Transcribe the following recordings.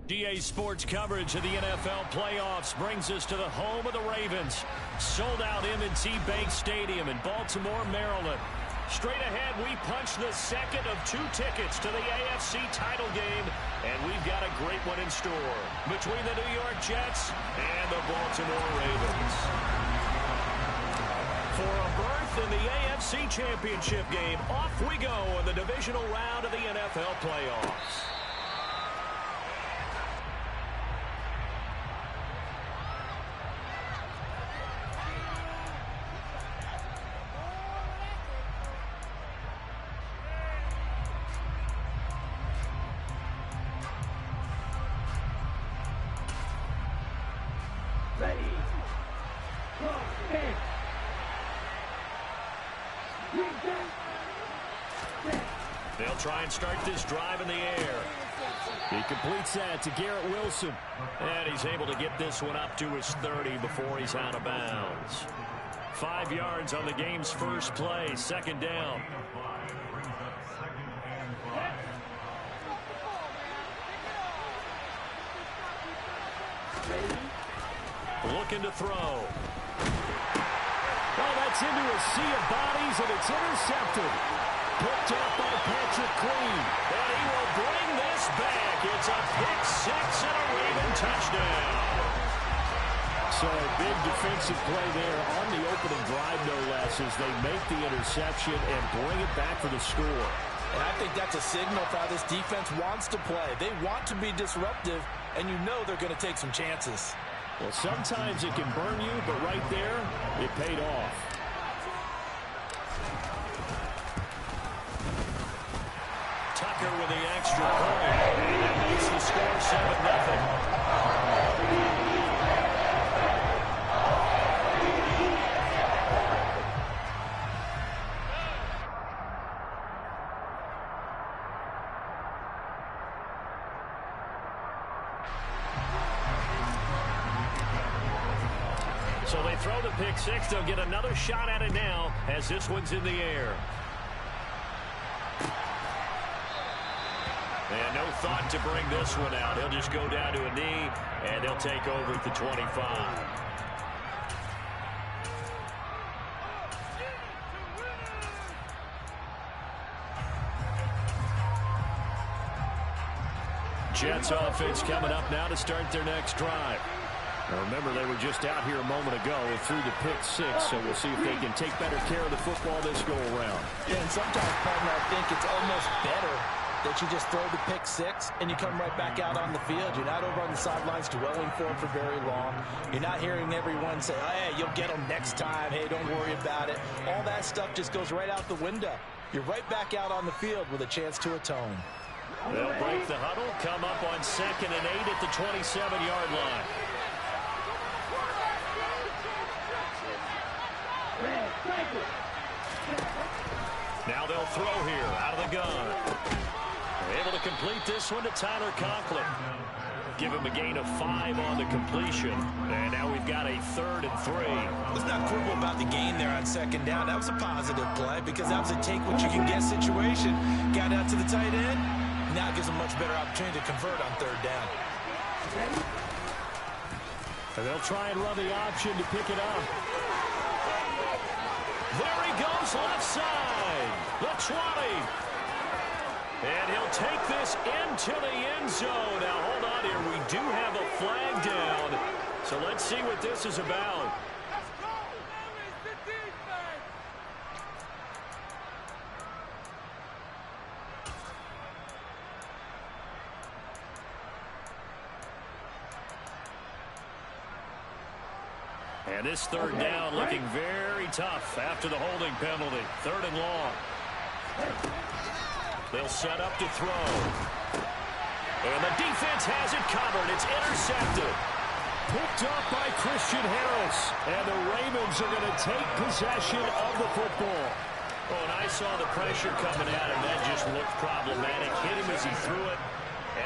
GA Sports coverage of the NFL playoffs brings us to the home of the Ravens. Sold out M&T Bank Stadium in Baltimore, Maryland. Straight ahead, we punch the second of 2 tickets to the AFC title game, and we've got a great one in store between the New York Jets and the Baltimore Ravens. For a berth in the AFC Championship game, off we go in the divisional round of the NFL playoffs. They'll try and start this drive in the air. He completes that to Garrett Wilson. And he's able to get this one up to his 30 before he's out of bounds. 5 yards on the game's first play, second down. Looking to throw. Oh, that's into a sea of bodies, and it's intercepted. Picked up by Patrick Queen. And he will bring this back. It's a pick 6 and a Raven touchdown. So a big defensive play there on the opening drive, no less, as they make the interception and bring it back for the score. And I think that's a signal for how this defense wants to play. They want to be disruptive, and you know they're going to take some chances. Well, sometimes it can burn you, but right there, it paid off. Tucker with the extra point. And that makes the score 7-0. So they throw the pick 6. They'll get another shot at it now as this one's in the air. And no thought to bring this one out. He'll just go down to a knee, and they'll take over at the 25. Jets offense coming up now to start their next drive. Now remember, they were just out here a moment ago through the pick 6, so we'll see if they can take better care of the football this go-around. Yeah, and sometimes, partner, I think it's almost better that you just throw the pick 6 and you come right back out on the field. You're not over on the sidelines dwelling for it for very long. You're not hearing everyone say, oh, hey, you'll get them next time. Hey, don't worry about it. All that stuff just goes right out the window. You're right back out on the field with a chance to atone. They'll break the huddle, come up on 2nd and 8 at the 27-yard line. Now they'll throw here out of the gun. They're able to complete this one to Tyler Conklin. Give him a gain of 5 on the completion. And now we've got a 3rd and 3. Let's not quibble about the gain there on 2nd down. That was a positive play because that was a take-what-you-can-get situation. Got out to the tight end. Now it gives him a much better opportunity to convert on 3rd down. And they'll try and run the option to pick it up. There he goes, left side. The 20. And he'll take this into the end zone. Now, hold on here. We do have a flag down. So let's see what this is about. And this 3rd down looking very tough after the holding penalty. 3rd and long. They'll set up to throw. And the defense has it covered. It's intercepted. Picked up by Christian Harris. And the Ravens are going to take possession of the football. Oh, and I saw the pressure coming at him. That just looked problematic. Hit him as he threw it.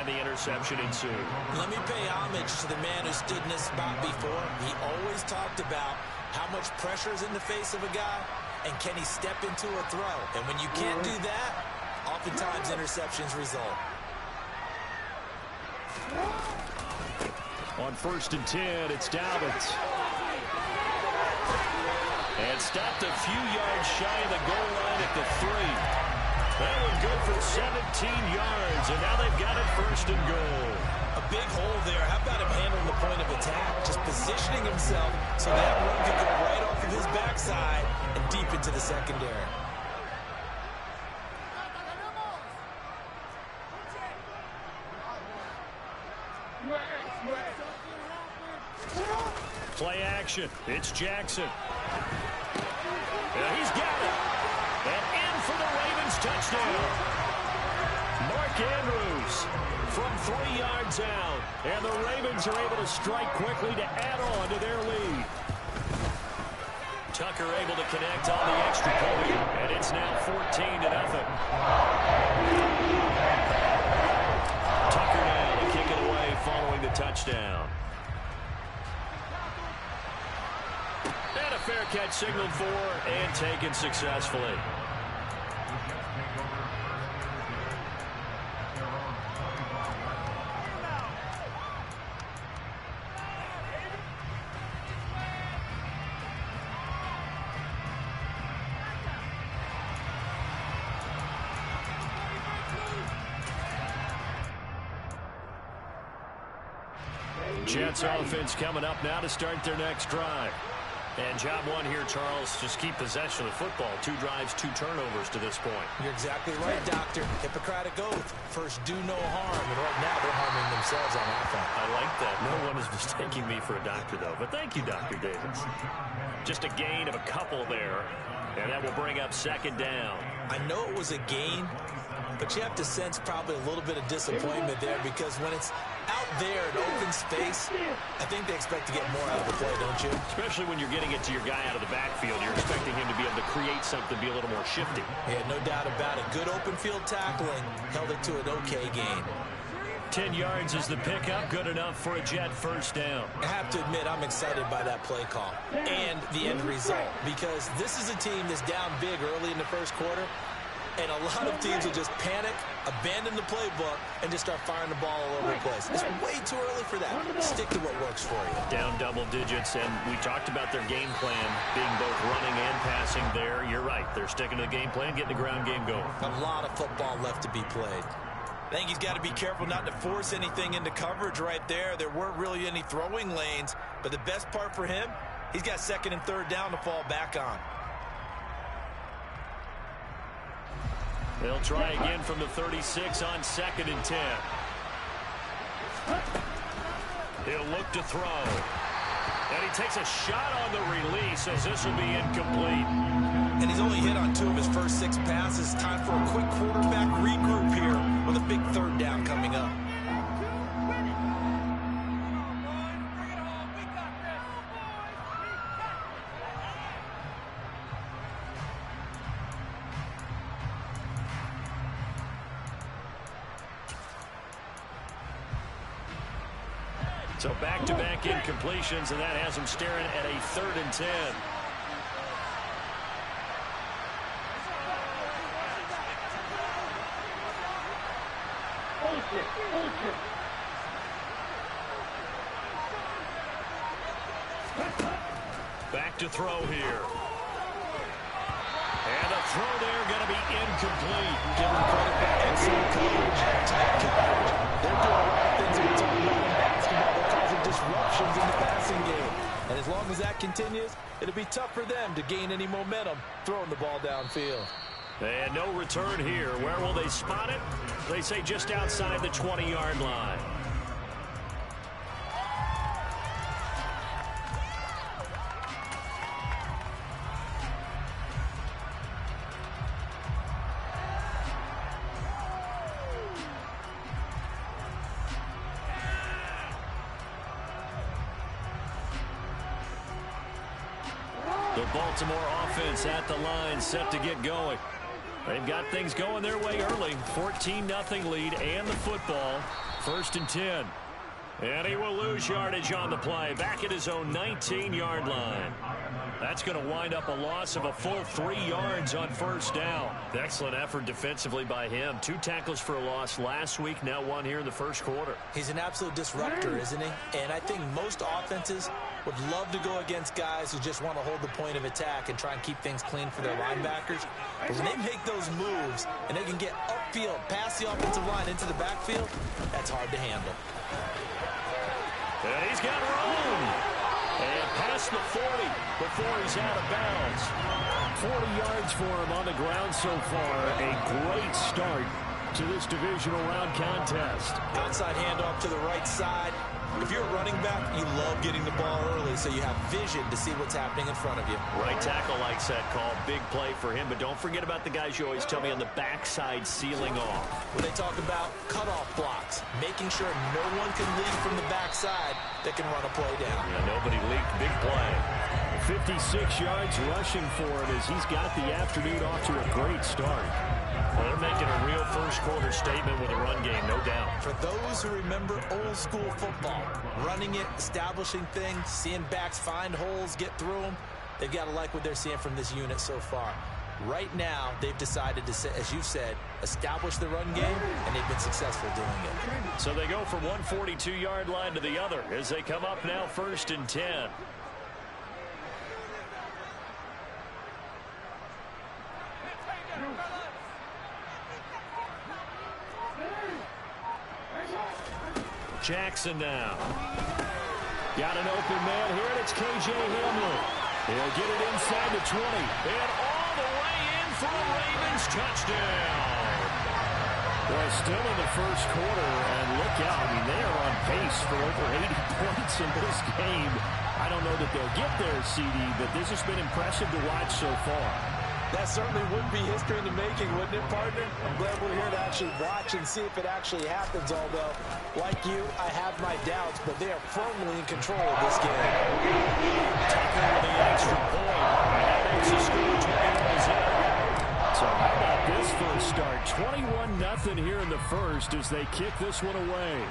And the interception ensued. Let me pay homage to the man who stood in this spot before. He always talked about how much pressure is in the face of a guy and can he step into a throw. And when you can't do that, oftentimes interceptions result. On 1st and 10, it's Dobbins. And stopped a few yards shy of the goal line at the 3. That one good for 17 yards, and now they've got it 1st and goal. A big hole there. How about him handling the point of attack? Just positioning himself so that run could go right off of his backside and deep into the secondary. Play action. It's Jackson. And he's got it. And in for the Ravens touchdown. Mark Andrews from 3 yards out. And the Ravens are able to strike quickly to add on to their lead. Tucker able to connect on the extra point. And it's now 14-0. Tucker now to kick it away following the touchdown. And a fair catch signaled for and taken successfully. Jets offense coming up now to start their next drive. And job one here, Charles, just keep possession of the football. 2 drives, 2 turnovers to this point. You're exactly right, Doctor. Hippocratic oath. First, do no harm. And right now, they're harming themselves on offense. I like that. No one is mistaking me for a doctor, though. But thank you, Dr. Davis. Just a gain of a couple there. And that will bring up 2nd down. I know it was a gain, but you have to sense probably a little bit of disappointment there because when it's out there in open space, I think they expect to get more out of the play, don't you? Especially when you're getting it to your guy out of the backfield. You're expecting him to be able to create something, be a little more shifty. Yeah, no doubt about it. Good open field tackling. Held it to an okay gain. 10 yards is the pickup. Good enough for a Jet 1st down. I have to admit, I'm excited by that play call and the end result because this is a team that's down big early in the 1st quarter. And a lot of teams will just panic, abandon the playbook, and just start firing the ball all over the place. It's way too early for that. Stick to what works for you. Down double digits, and we talked about their game plan being both running and passing there. You're right. They're sticking to the game plan, getting the ground game going. A lot of football left to be played. I think he's got to be careful not to force anything into coverage right there. There weren't really any throwing lanes, but the best part for him, he's got 2nd and 3rd down to fall back on. They'll try again from the 36 on 2nd and 10. He'll look to throw. And he takes a shot on the release as this will be incomplete. And he's only hit on 2 of his first 6 passes. Time for a quick quarterback regroup here with a big 3rd down coming up. So back-to-back incompletions, and that has him staring at a 3rd and 10. Back to throw here. And a throw there going to be incomplete. Give him credit for excellent coverage, tight coverage. They're doing a lot of things that we talk about in basketball. They're causing disruptions in the passing game. And as long as that continues, it'll be tough for them to gain any momentum throwing the ball downfield. And no return here. Where will they spot it? They say just outside the 20-yard line. The Baltimore offense at the line, set to get going. They've got things going their way early. 14-0 lead and the football. 1st and 10. And he will lose yardage on the play, back at his own 19-yard line. That's going to wind up a loss of a full 3 yards on first down. Excellent effort defensively by him. 2 tackles for a loss last week, now 1 here in the first quarter. He's an absolute disruptor, isn't he? And I think most offenses would love to go against guys who just want to hold the point of attack and try and keep things clean for their linebackers. But when they make those moves and they can get upfield, past the offensive line into the backfield, that's hard to handle. And he's got room. And past the 40 before he's out of bounds. 40 yards for him on the ground so far. A great start to this divisional round contest. Outside handoff to the right side. If you're a running back, you love getting the ball early so you have vision to see what's happening in front of you. Right tackle likes that call. Big play for him, but don't forget about the guys you always tell me on the backside sealing off. When they talk about cutoff blocks, making sure no one can leak from the backside that can run a play down. Yeah, nobody leaked. Big play. 56 yards rushing for him as he's got the afternoon off to a great start. Well, they're making a real first-quarter statement with a run game, no doubt. For those who remember old-school football, running it, establishing things, seeing backs find holes, get through them, they've got to like what they're seeing from this unit so far. Right now, they've decided to, as you said, establish the run game, and they've been successful doing it. So they go from one 42-yard line to the other as they come up now 1st and 10. Jackson now. Got an open man here, and it's K.J. Hamler. He'll get it inside the 20. And all the way in for a Ravens touchdown. Well, still in the first quarter, and look out. I mean, they are on pace for over 80 points in this game. I don't know that they'll get there, CD, but this has been impressive to watch so far. That certainly would be history in the making, wouldn't it, partner? I'm glad we're here to actually watch and see if it actually happens, although, like you, I have my doubts, but they are firmly in control of this game. Tucker with the extra point. That makes the score 21-0. So how about this first start? 21-0 here in the first as they kick this one away.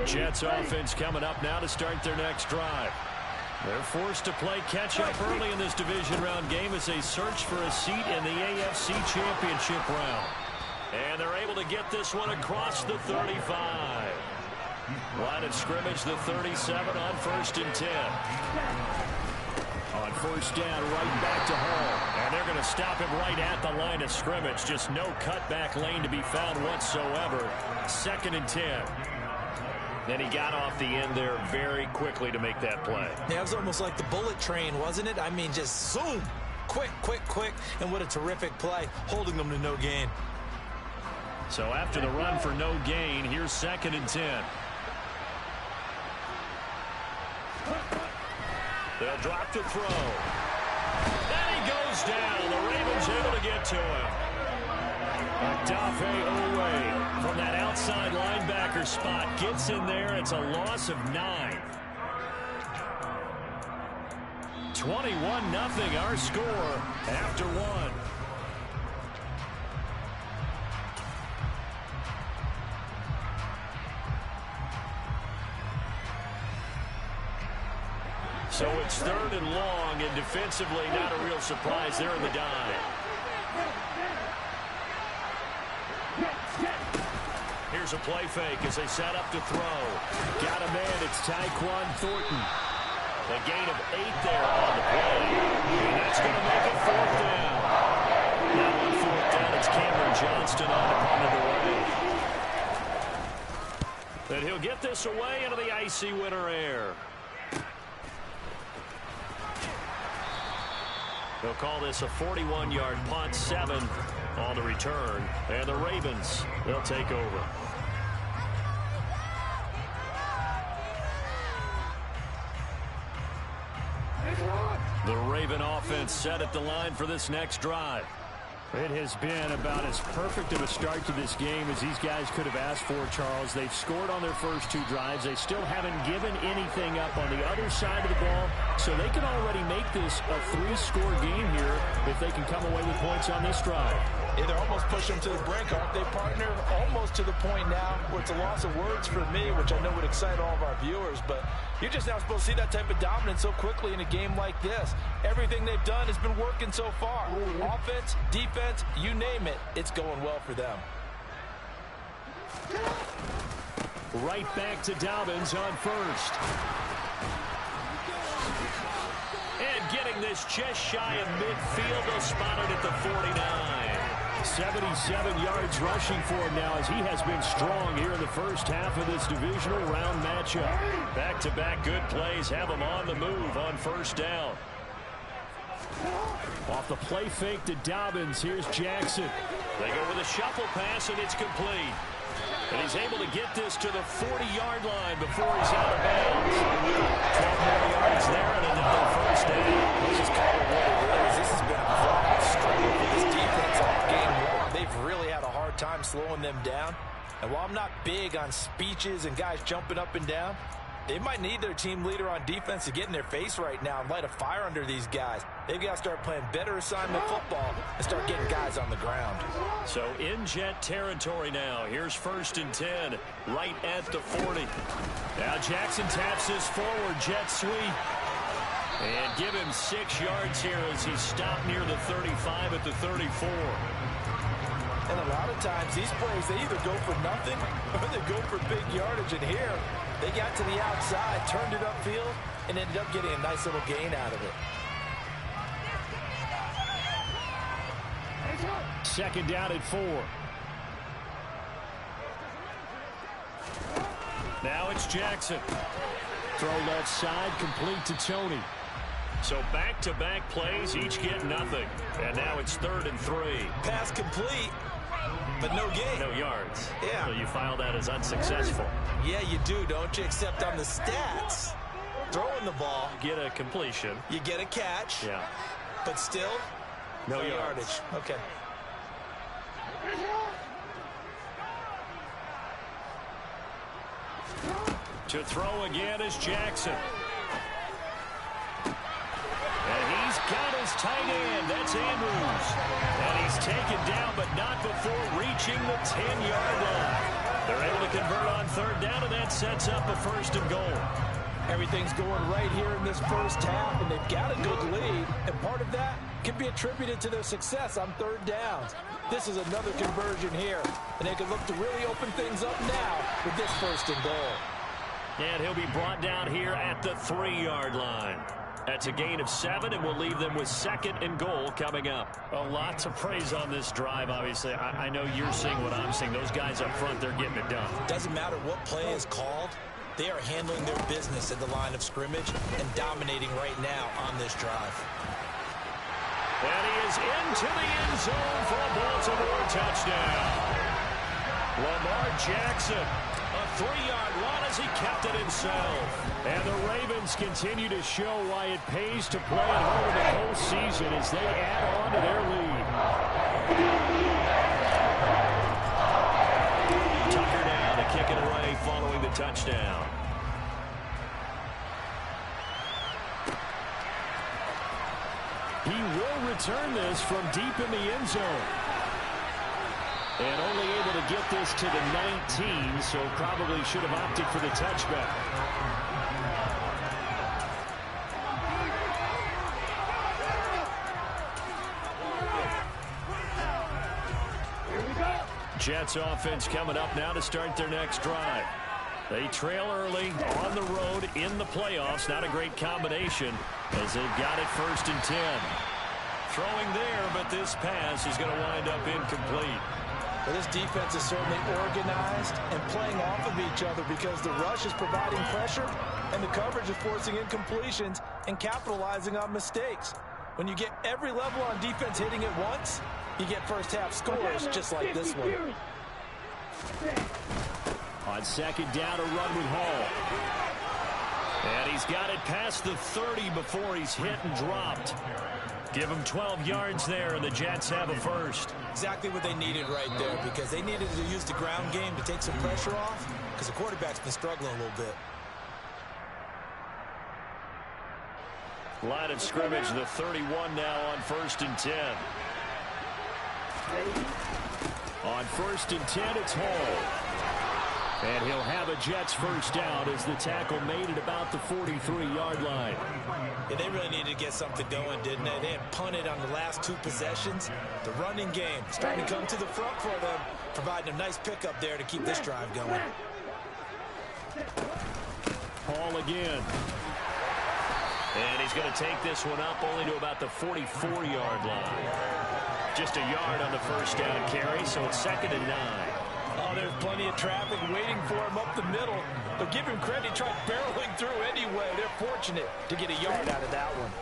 Jets offense coming up now to start their next drive. They're forced to play catch-up early in this division round game as they search for a seat in the AFC Championship round. And they're able to get this one across the 35. Line of scrimmage, the 37 on 1st and 10. On first down, right back to Hall. And they're going to stop him right at the line of scrimmage. Just no cutback lane to be found whatsoever. 2nd and 10. Then he got off the end there very quickly to make that play. Yeah, it was almost like the bullet train, wasn't it? I mean, just zoom. Quick, quick, quick. And what a terrific play, holding them to no gain. So after the run for no gain, here's 2nd and 10. They'll drop to throw. And he goes down. The Ravens able to get to him. Odafe Oweh from that outside linebacker spot gets in there. It's a loss of 9. 21-0 our score after 1. So it's 3rd and long, and defensively not a real surprise there in the dive. Here's a play fake as they set up to throw. Got a man, it's Tyquan Thornton. A gain of 8 there on the play. And that's going to make it 4th down. Now on 4th down, it's Cameron Johnston on the punted away. And he'll get this away into the icy winter air. They'll call this a 41-yard punt, 7 on the return. And the Ravens, they'll take over. The Raven offense offense set at the line for this next drive. It has been about as perfect of a start to this game as these guys could have asked for, Charles. They've scored on their first 2 drives. They still haven't given anything up on the other side of the ball, so they can already make this a 3-score game here if they can come away with points on this drive. Yeah, they're almost pushing them to the brink, aren't they, partner? Almost to the point now where it's a loss of words for me, which I know would excite all of our viewers, but you're just not supposed to see that type of dominance so quickly in a game like this. Everything they've done has been working so far. Offense, defense, you name it, it's going well for them. Right back to Dobbins on first. And getting this just shy of midfield, they'll spot it at the 49. 77 yards rushing for him now as he has been strong here in the first half of this divisional round matchup. Back-to-back good plays have him on the move on first down. Off the play fake to Dobbins, here's Jackson. They go with a shuffle pass, and it's complete. And he's able to get this to the 40-yard line before he's out of bounds. 12 more yards there and another first down. This is kind of what it is. This has been a violent struggle for this defense all game long. They've really had a hard time slowing them down. And while I'm not big on speeches and guys jumping up and down, they might need their team leader on defense to get in their face right now and light a fire under these guys. They've got to start playing better assignment football and start getting guys on the ground. So in Jet territory now. Here's 1st and 10, right at the 40. Now Jackson taps this forward, jet sweep. And give him 6 yards here as he stopped near the 35 at the 34. And a lot of times these plays, they either go for nothing or they go for big yardage. And here, they got to the outside, turned it upfield, and ended up getting a nice little gain out of it. 2nd down at 4. Now it's Jackson. Throw left side, complete to Tony. So back-to-back plays, each get nothing. And now it's 3rd and 3. Pass complete, but no gain. No yards. Yeah. So you file that as unsuccessful. Yeah, you do, don't you? Except on the stats. Throwing the ball. Get a completion. You get a catch. Yeah. But still, no yardage. Okay. To throw again is Jackson. And he's got his tight end. That's Andrews. And he's taken down, but not before reaching the 10-yard line. They're able to convert on 3rd down, and that sets up a 1st and goal. Everything's going right here in this first half, and they've got a good lead. And part of that can be attributed to their success on 3rd downs. This is another conversion here, and they can look to really open things up now with this 1st and goal. And he'll be brought down here at the 3-yard line. That's a gain of 7, and we'll leave them with 2nd and goal coming up. A lot to praise on this drive, obviously. I know you're seeing what I'm seeing. Those guys up front, they're getting it done. Doesn't matter what play is called. They are handling their business at the line of scrimmage and dominating right now on this drive. And he is into the end zone for a Baltimore touchdown. Lamar Jackson, a 3-yard run as he kept it himself. And the Ravens continue to show why it pays to play at home in the postseason as they add on to their lead. Tucker down to kick it away following the touchdown. He will return this from deep in the end zone. And only able to get this to the 19, so probably should have opted for the touchback. Jets offense coming up now to start their next drive. They trail early on the road in the playoffs. Not a great combination as they've got it 1st and 10. Throwing there, but this pass is going to wind up incomplete. Well, this defense is certainly organized and playing off of each other because the rush is providing pressure and the coverage is forcing incompletions and capitalizing on mistakes. When you get every level on defense hitting at once, you get first half scores just like this one. On 2nd down, a run with Hall. And he's got it past the 30 before he's hit and dropped. Give them 12 yards there, and the Jets have a first. Exactly what they needed right there, because they needed to use the ground game to take some pressure off, because the quarterback's been struggling a little bit. Line of scrimmage, the 31 now on 1st and 10. On 1st and 10, it's Hall. And he'll have a Jets first down as the tackle made at about the 43-yard line. Yeah, they really needed to get something going, didn't they? They had punted on the last 2 possessions. The running game starting to come to the front for them, providing a nice pickup there to keep this drive going. Hall again. And he's going to take this one up only to about the 44-yard line. Just a yard on the first down carry, so it's 2nd and 9. Oh, there's plenty of traffic waiting for him up the middle. But give him credit, he tried barreling through anyway. They're fortunate to get a yard out of that one.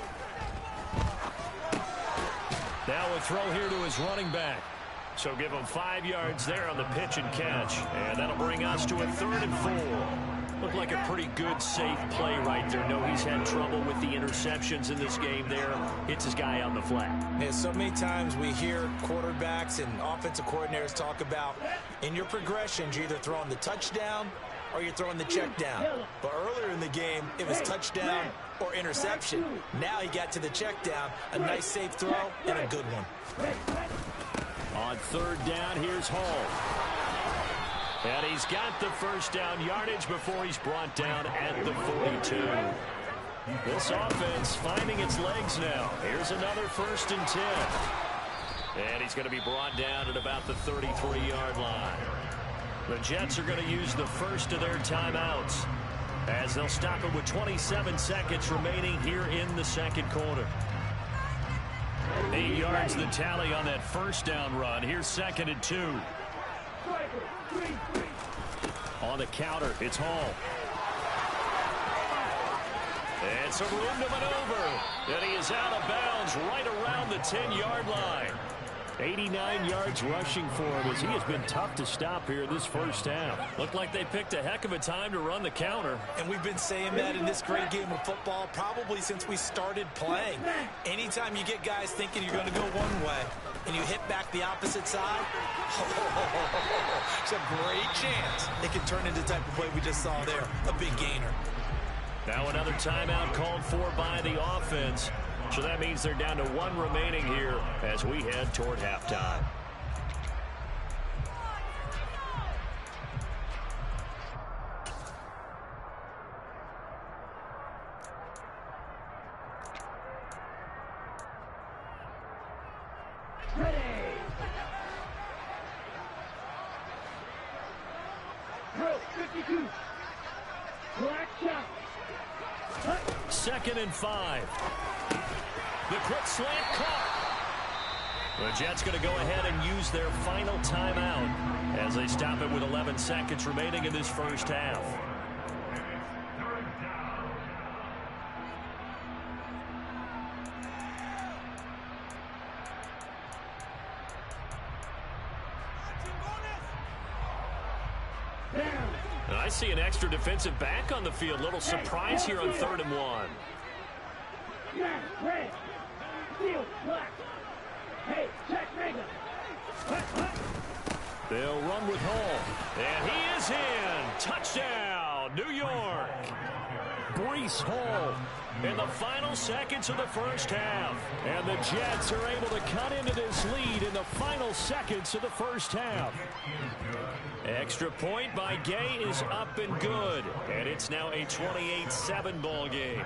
Now a throw here to his running back. So give him 5 yards there on the pitch and catch. And that'll bring us to a 3rd and 4. Looked like a pretty good, safe play right there. No, he's had trouble with the interceptions in this game there. Hits his guy out in the flat. Yeah, so many times we hear quarterbacks and offensive coordinators talk about in your progressions, you're either throwing the touchdown or you're throwing the check down. But earlier in the game, it was touchdown or interception. Now he got to the check down, a nice safe throw, and a good one. On 3rd down, here's Hall. And he's got the first down yardage before he's brought down at the 42. This offense finding its legs now. Here's another 1st and 10. And he's going to be brought down at about the 33-yard line. The Jets are going to use the first of their timeouts, as they'll stop it with 27 seconds remaining here in the 2nd quarter. 8 yards the tally on that first down run. Here's 2nd and 2. On the counter, it's Hall. And some room to maneuver. And he is out of bounds right around the 10-yard line. 89 yards rushing for him, as he has been tough to stop here this first half. Looked like they picked a heck of a time to run the counter. And we've been saying that in this great game of football probably since we started playing. Anytime you get guys thinking you're going to go one way and you hit back the opposite side, it's a great chance it can turn into the type of play we just saw there, a big gainer. Now another timeout called for by the offense. So that means they're down to 1 remaining here as we head toward halftime. Ready. Drill 52. Black shot. 2nd and 5. The quick slant caught. The Jets going to go ahead and use their final timeout as they stop it with 11 seconds remaining in this first half. And I see an extra defensive back on the field. Little surprise here on 3rd and 1. Red. Steel. Black. Hey, check Reagan. They'll run with Hall. And he is in. Touchdown, New York. Breece Hall in the final seconds of the first half. And the Jets are able to cut into this lead in the final seconds of the first half. Extra point by Gay is up and good. And it's now a 28-7 ball game.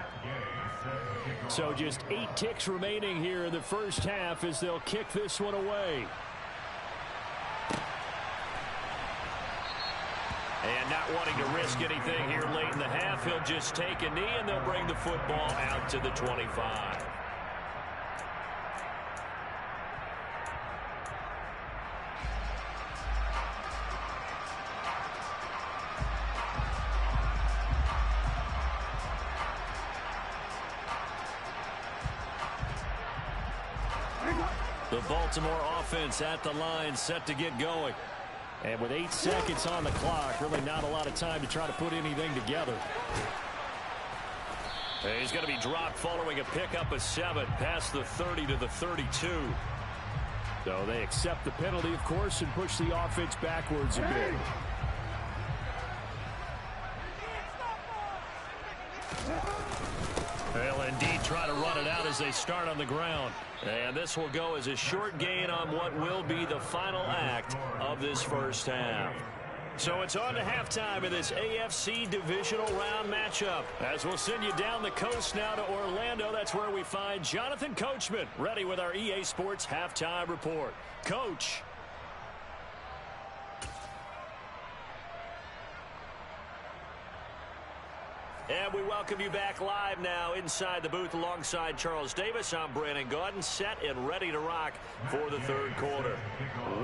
So just 8 ticks remaining here in the first half as they'll kick this one away. And not wanting to risk anything here late in the half, he'll just take a knee and they'll bring the football out to the 25. The Baltimore offense at the line, set to get going. And with 8 seconds on the clock, really not a lot of time to try to put anything together. He's going to be dropped following a pickup of 7 past the 30 to the 32. So they accept the penalty, of course, and push the offense backwards a bit. They'll indeed try to run it out as they start on the ground. And this will go as a short gain on what will be the final act of this first half. So it's on to halftime in this AFC divisional round matchup. As we'll send you down the coast now to Orlando, that's where we find Jonathan Coachman, ready with our EA Sports halftime report. Coach. And we welcome you back live now inside the booth alongside Charles Davis. I'm Brandon Gaudin, set and ready to rock for the third quarter.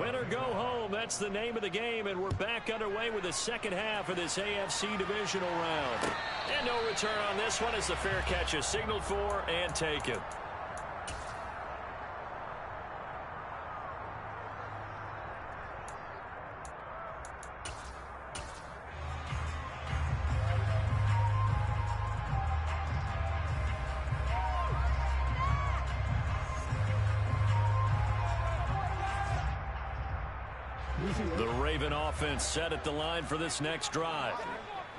Win or go home, that's the name of the game, and we're back underway with the second half of this AFC divisional round. And no return on this one as the fair catch is signaled for and taken. The Raven offense set at the line for this next drive.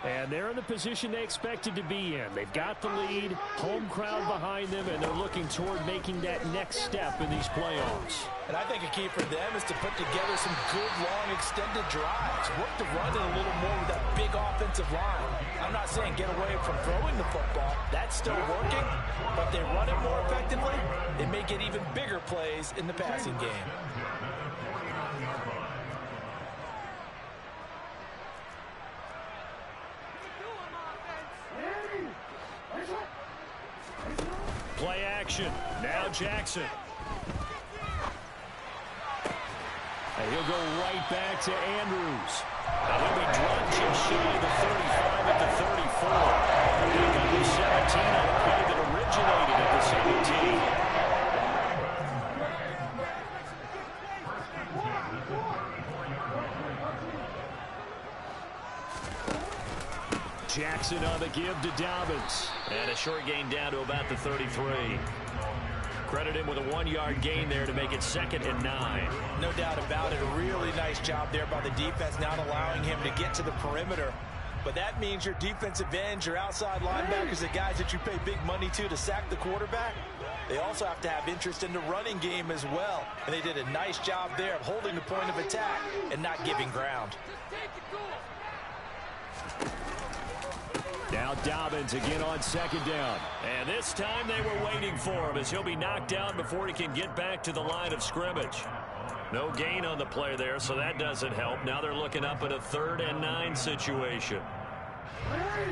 And they're in the position they expected to be in. They've got the lead, home crowd behind them, and they're looking toward making that next step in these playoffs. And I think a key for them is to put together some good, long, extended drives. Work the run in a little more with that big offensive line. I'm not saying get away from throwing the football. That's still working. But they run it more effectively, they may get even bigger plays in the passing game. Play action. Now Jackson. And he'll go right back to Andrews. And he'll be dropped just shy of the 35 at the 34. Pick up the 17 on a play that originated at the 17. Jackson on the give to Dobbins. And a short gain down to about the 33. Credit him with a 1-yard gain there to make it 2nd and 9. No doubt about it. A really nice job there by the defense, not allowing him to get to the perimeter. But that means your defensive ends, your outside linebackers, the guys that you pay big money to sack the quarterback, they also have to have interest in the running game as well. And they did a nice job there of holding the point of attack and not giving ground. Now Dobbins again on 2nd down. And this time they were waiting for him as he'll be knocked down before he can get back to the line of scrimmage. No gain on the play there, so that doesn't help. Now they're looking up at a 3rd and 9 situation.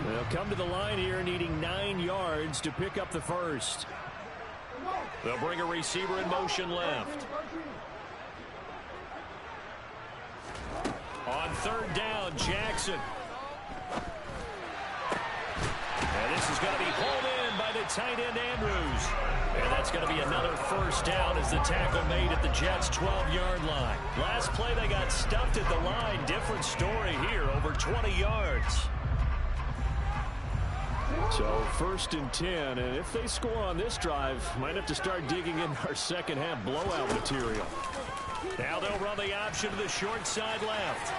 They'll come to the line here needing 9 yards to pick up the first. They'll bring a receiver in motion left. On 3rd down, Jackson. And this is going to be pulled in by the tight end, Andrews. And that's going to be another first down as the tackle made at the Jets' 12-yard line. Last play, they got stuffed at the line. Different story here, over 20 yards. So 1st and 10, and if they score on this drive, might have to start digging in our second half blowout material. Now they'll run the option to the short side left.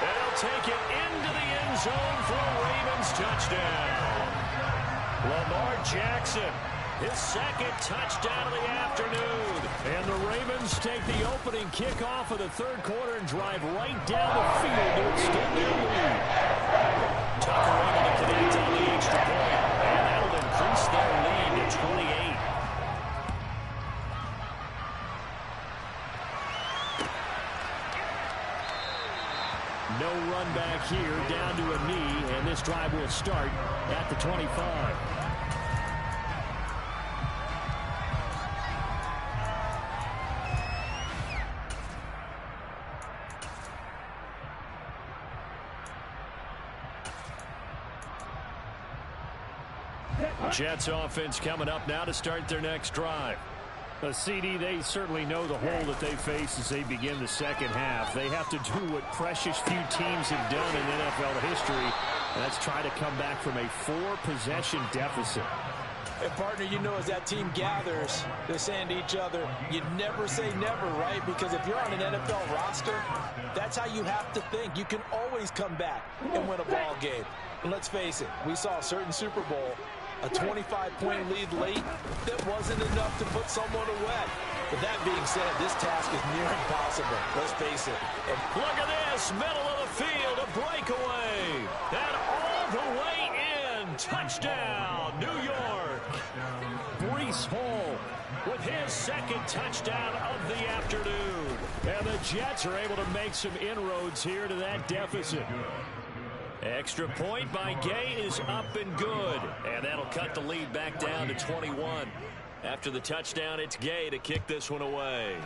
They'll take it into the end zone for a Ravens touchdown. Lamar Jackson, his 2nd touchdown of the afternoon. And the Ravens take the opening kickoff of the 3rd quarter and drive right down the field to extend their lead. Tucker able to connect on the extra point, and that'll increase their lead to 28. No run back here, down to a knee, and this drive will start at the 25. Jets offense coming up now to start their next drive. CD, they certainly know the hole that they face as they begin the second half. They have to do what precious few teams have done in NFL history, and that's try to come back from a 4-possession deficit. And, partner, you know, as that team gathers, they're saying to each other, you never say never, right? Because if you're on an NFL roster, that's how you have to think. You can always come back and win a ball game. And let's face it, we saw a certain Super Bowl, a 25-point lead late that wasn't enough to put someone away. But that being said, this task is near impossible. Let's face it. And look at this, middle of the field, a breakaway. And all the way in. Touchdown, New York. Breece Hall with his second touchdown of the afternoon. And the Jets are able to make some inroads here to that deficit. Extra point by Gay is up and good. And that'll cut the lead back down to 21. After the touchdown, it's Gay to kick this one away.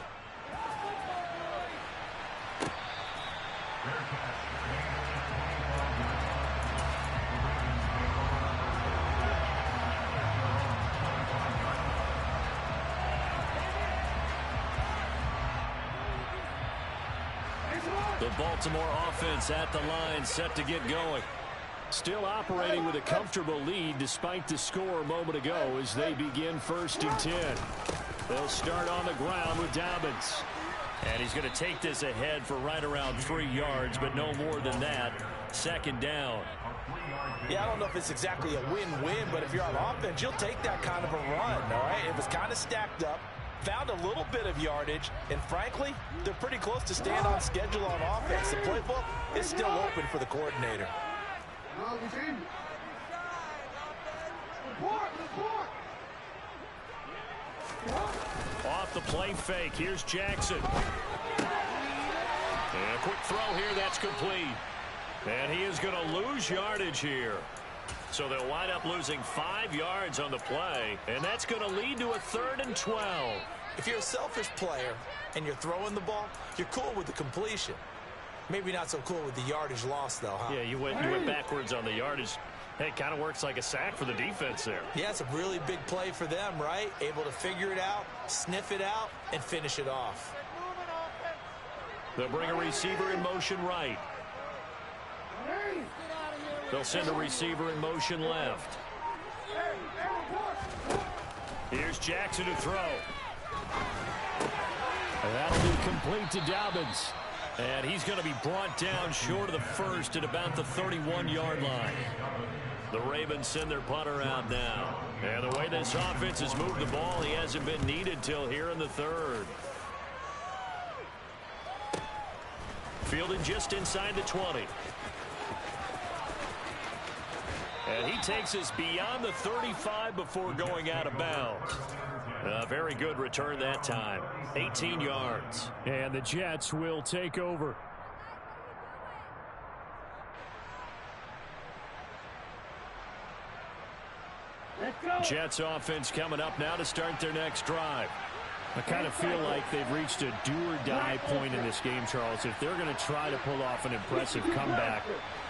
The Baltimore offense at the line, set to get going. Still operating with a comfortable lead despite the score a moment ago as they begin 1st and 10. They'll start on the ground with Dobbins. And he's going to take this ahead for right around 3 yards, but no more than that. 2nd down. Yeah, I don't know if it's exactly a win-win, but if you're on offense, you'll take that kind of a run, all right? It was kind of stacked up. Found a little bit of yardage, and frankly, they're pretty close to staying on schedule on offense. The playbook is still open for the coordinator. Off the play fake, here's Jackson. And a quick throw here, that's complete. And he is going to lose yardage here. So they'll wind up losing 5 yards on the play, and that's going to lead to a 3rd and 12. If you're a selfish player and you're throwing the ball, you're cool with the completion. Maybe not so cool with the yardage loss, though, huh? Yeah, you went backwards on the yardage. Hey, it kind of works like a sack for the defense there. Yeah, it's a really big play for them, right? Able to figure it out, sniff it out, and finish it off. They'll bring a receiver in motion right. They'll send a receiver in motion left. Here's Jackson to throw. And that'll be complete to Dobbins. And he's going to be brought down short of the first at about the 31-yard line. The Ravens send their punter out now. And the way this offense has moved the ball, he hasn't been needed till here in the 3rd. Fielded just inside the 20. And he takes us beyond the 35 before going out of bounds. A very good return that time. 18 yards. And the Jets will take over. Let's go. Jets offense coming up now to start their next drive. I kind of feel like they've reached a do-or-die point in this game, Charles. If they're going to try to pull off an impressive comeback,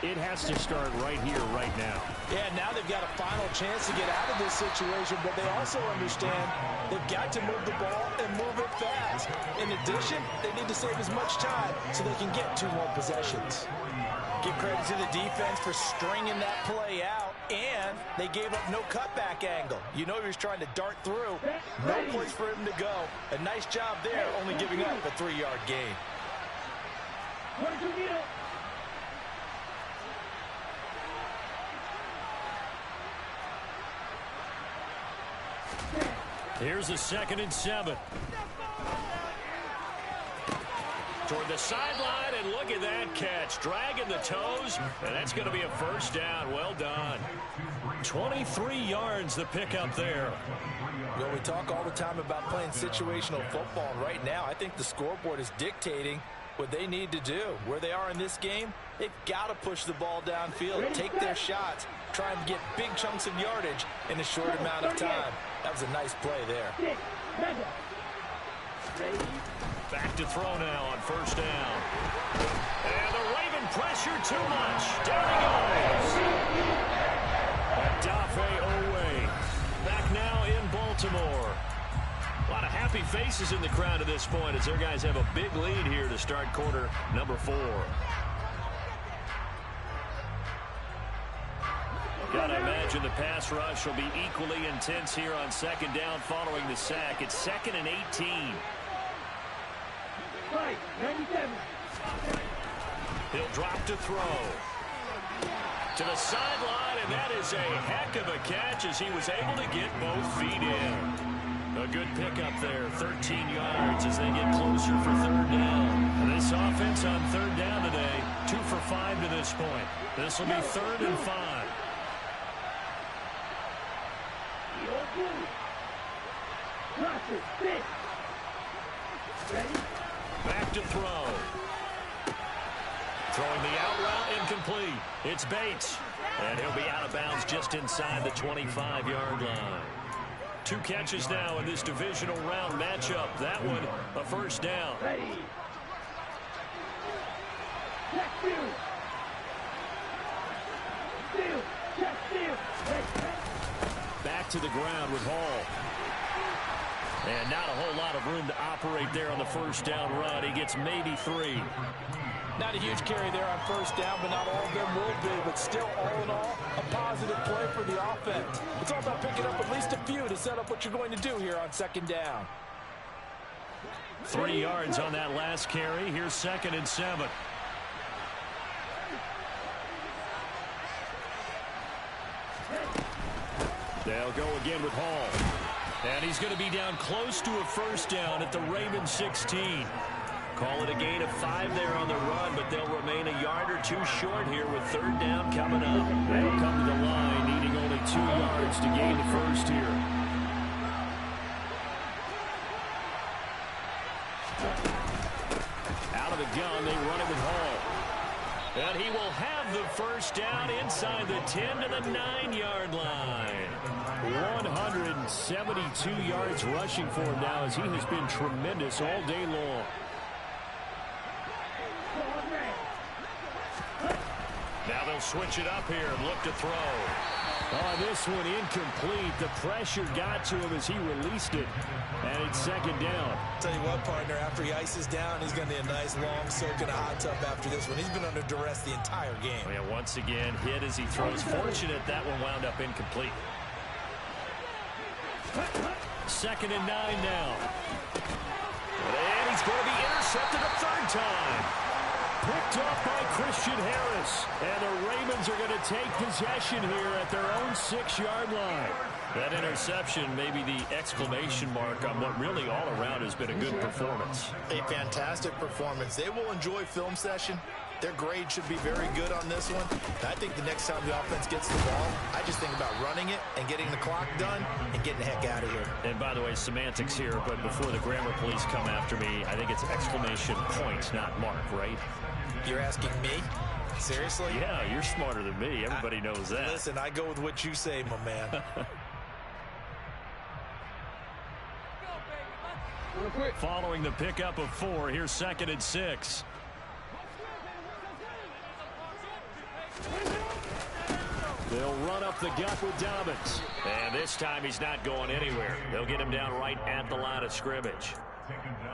it has to start right here, right now. Yeah, now they've got a final chance to get out of this situation, but they also understand they've got to move the ball and move it fast. In addition, they need to save as much time so they can get 2 more possessions. Give credit to the defense for stringing that play out, and they gave up no cutback angle. You know he was trying to dart through. No place for him to go. A nice job there, only giving up a 3-yard gain. Here's a 2nd and 7. Toward the sideline, and look at that catch. Dragging the toes, and that's going to be a 1st down. Well done. 23 yards the pickup there. You know, we talk all the time about playing situational football, and right now I think the scoreboard is dictating what they need to do. Where they are in this game, they've got to push the ball downfield, take their shots, try and get big chunks of yardage in a short amount of time. That was a nice play there. Back to throw now on 1st down. And the Raven pressure too much. Down he goes. Odafe Oweh back now in Baltimore. A lot of happy faces in the crowd at this point as their guys have a big lead here to start quarter number 4. Gotta imagine the pass rush will be equally intense here on second down following the sack. It's 2nd and 18. Right, 97. He'll drop to throw. To the sideline, and that is a heck of a catch as he was able to get both feet in. A good pickup there, 13 yards as they get closer for third down. This offense on third down today, 2 for 5 to this point. This will be 3rd and 5. Back to throw. Throwing the out route incomplete. It's Bates. And he'll be out of bounds just inside the 25-yard line. 2 catches now in this divisional round matchup. That one, a first down. Back to the ground with Hall. And not a whole lot of room to operate there on the first down run. He gets maybe 3. Not a huge carry there on first down, but not all of them will be. But still, all in all, a positive play for the offense. It's all about picking up at least a few to set up what you're going to do here on second down. 3 yards on that last carry. Here's 2nd and 7. They'll go again with Hall. And he's going to be down close to a first down at the Ravens 16. Call it a gain of 5 there on the run, but they'll remain a yard or 2 short here with third down coming up. They'll come to the line, needing only 2 yards to gain the first here. Out of the gun, they run it with Hall. And he will have the first down inside the 10 to the 9-yard line. 172 yards rushing for him now as he has been tremendous all day long. Now they'll switch it up here and look to throw. Oh, this one incomplete. The pressure got to him as he released it. And it's 2nd down. Tell you what, partner, after he ices down, he's going to need a nice long soak in a hot tub after this one. He's been under duress the entire game. Oh, yeah, once again, hit as he throws. Fortunate that one wound up incomplete. 2nd and 9 now. And he's going to be intercepted a 3rd time. Picked up by Christian Harris. And the Ravens are going to take possession here at their own 6-yard line. That interception may be the exclamation mark on what really all around has been a good performance. A fantastic performance. They will enjoy film session. Their grade should be very good on this one. I think the next time the offense gets the ball, I just think about running it and getting the clock done and getting the heck out of here. And by the way, semantics here, but before the grammar police come after me, I think it's exclamation point, not mark, right? You're asking me? Seriously? Yeah, you're smarter than me. Everybody knows that. Listen, I go with what you say, my man. Following the pickup of 4, here's 2nd and 6. They'll run up the gut with Dobbins. And this time he's not going anywhere. They'll get him down right at the line of scrimmage.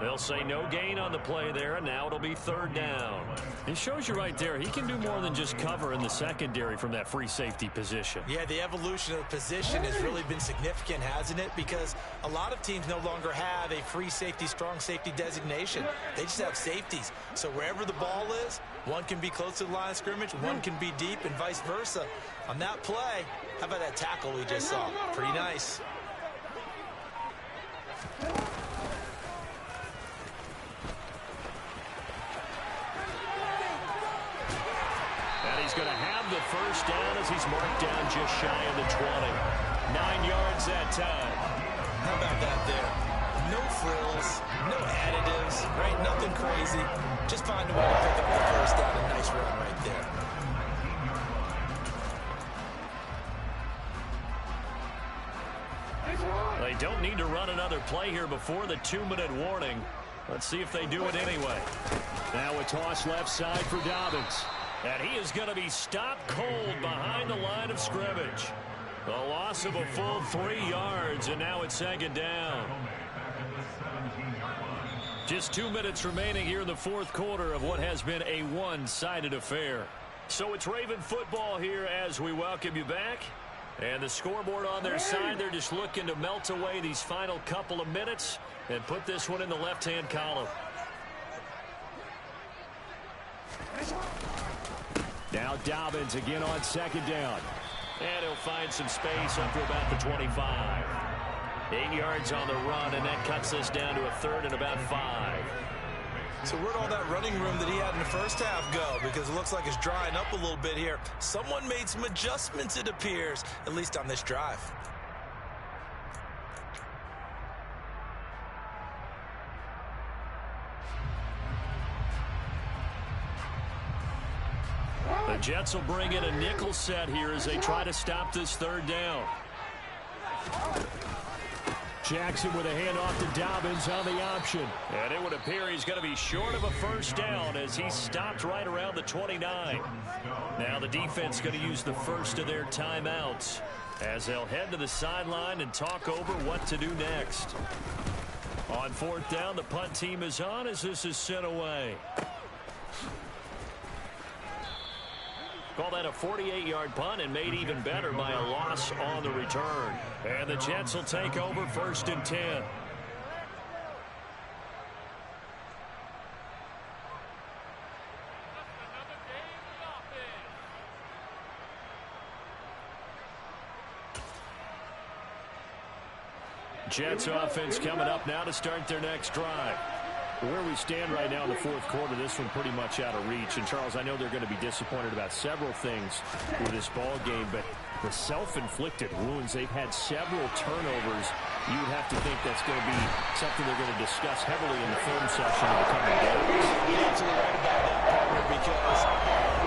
They'll say no gain on the play there, and now it'll be 3rd down. It shows you right there, he can do more than just cover in the secondary from that free safety position. Yeah, the evolution of the position has really been significant, hasn't it? Because a lot of teams no longer have a free safety, strong safety designation. They just have safeties. So wherever the ball is, one can be close to the line of scrimmage, one can be deep, and vice versa. On that play, how about that tackle we just saw? Pretty nice. He's going to have the first down as he's marked down just shy of the 20. 9 yards that time. How about that there? No frills, no additives, right? Nothing crazy. Just find a way to pick up the first down. A nice run right there. They don't need to run another play here before the 2-minute warning. Let's see if they do it anyway. Now a toss left side for Dobbins. And he is going to be stopped cold behind the line of scrimmage. A loss of a full 3 yards, and now it's 2nd down. Just 2 minutes remaining here in the fourth quarter of what has been a one-sided affair. So it's Raven football here as we welcome you back. And the scoreboard on their side, they're just looking to melt away these final couple of minutes and put this one in the left-hand column. Now Dobbins again on second down. And he'll find some space up to about the 25. 8 yards on the run, and that cuts us down to a third and about 5. So where'd all that running room that he had in the first half go? Because it looks like it's drying up a little bit here. Someone made some adjustments, it appears, at least on this drive. The Jets will bring in a nickel set here as they try to stop this third down. Jackson with a handoff to Dobbins on the option. And it would appear he's going to be short of a first down as he stopped right around the 29. Now the defense going to use the first of their timeouts as they'll head to the sideline and talk over what to do next. On fourth down, the punt team is on as this is sent away. Call that a 48-yard punt and made even better by a loss on the return. And the Jets will take over first and 10. Jets offense coming up now to start their next drive. Where we stand right now in the fourth quarter, this one pretty much out of reach. And, Charles, I know they're going to be disappointed about several things with this ball game, but the self-inflicted wounds, they've had several turnovers. You would have to think that's going to be something they're going to discuss heavily in the film session in the coming days. You're absolutely right about that, partner, because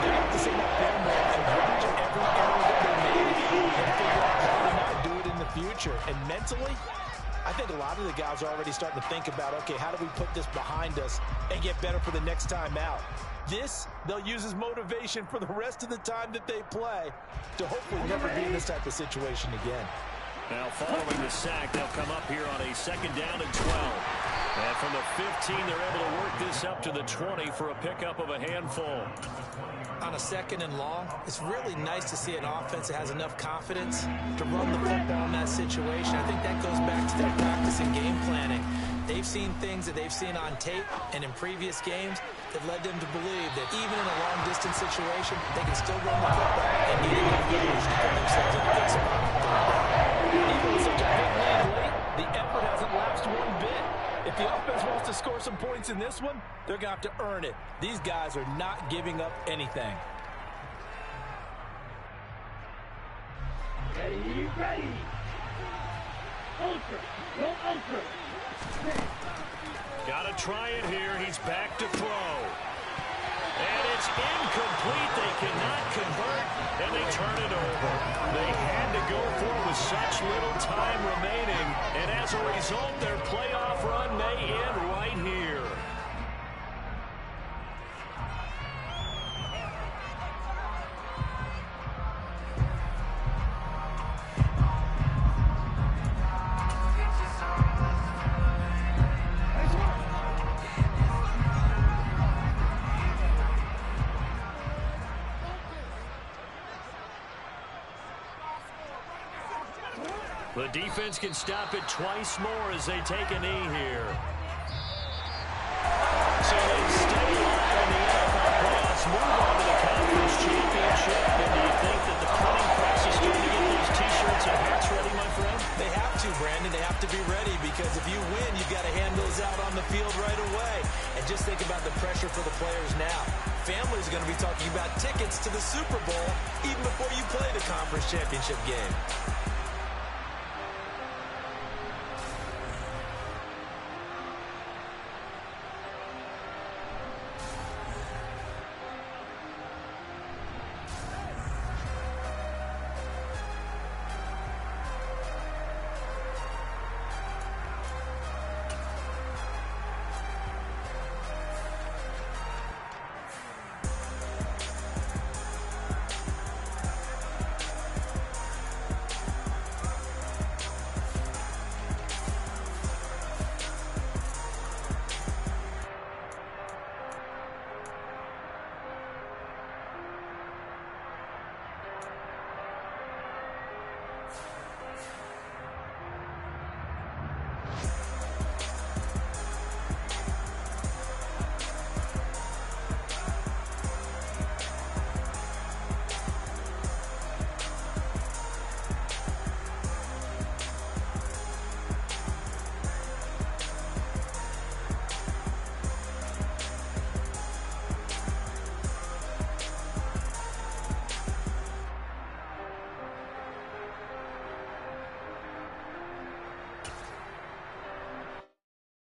they have to sit that film and watch every error that they made and figure out how to not do it in the future. And mentally, I think a lot of the guys are already starting to think about, okay, how do we put this behind us and get better for the next time out? This, they'll use as motivation for the rest of the time that they play to hopefully never be in this type of situation again. Now, following the sack, they'll come up here on a second down and 12. And from the 15, they're able to work this up to the 20 for a pickup of a handful. On a second and long, it's really nice to see an offense that has enough confidence to run the football in that situation. I think that goes back to their practice and game planning. They've seen things that they've seen on tape and in previous games that led them to believe that even in a long-distance situation, they can still run the football and need enough yards to put themselves in a good spot. Even with such a big lead late, the effort hasn't lapsed one bit. If the offense wants to score some points in this one, they're going to have to earn it. These guys are not giving up anything. Ready. Ultra. No ultra. Got to try it here. He's back to throw. And it's incomplete. They cannot convert, and they turn it over. They had to go for it with such little time remaining, and as a result, their playoff run may end right here. The defense can stop it twice more as they take a knee here. So they stay alive in the NFL playoffs, move on to the conference championship. And do you think that the printing press is starting to get those T-shirts and hats ready, my friend? They have to, Brandon. They have to be ready because if you win, you've got to hand those out on the field right away. And just think about the pressure for the players now. Families are going to be talking about tickets to the Super Bowl even before you play the conference championship game.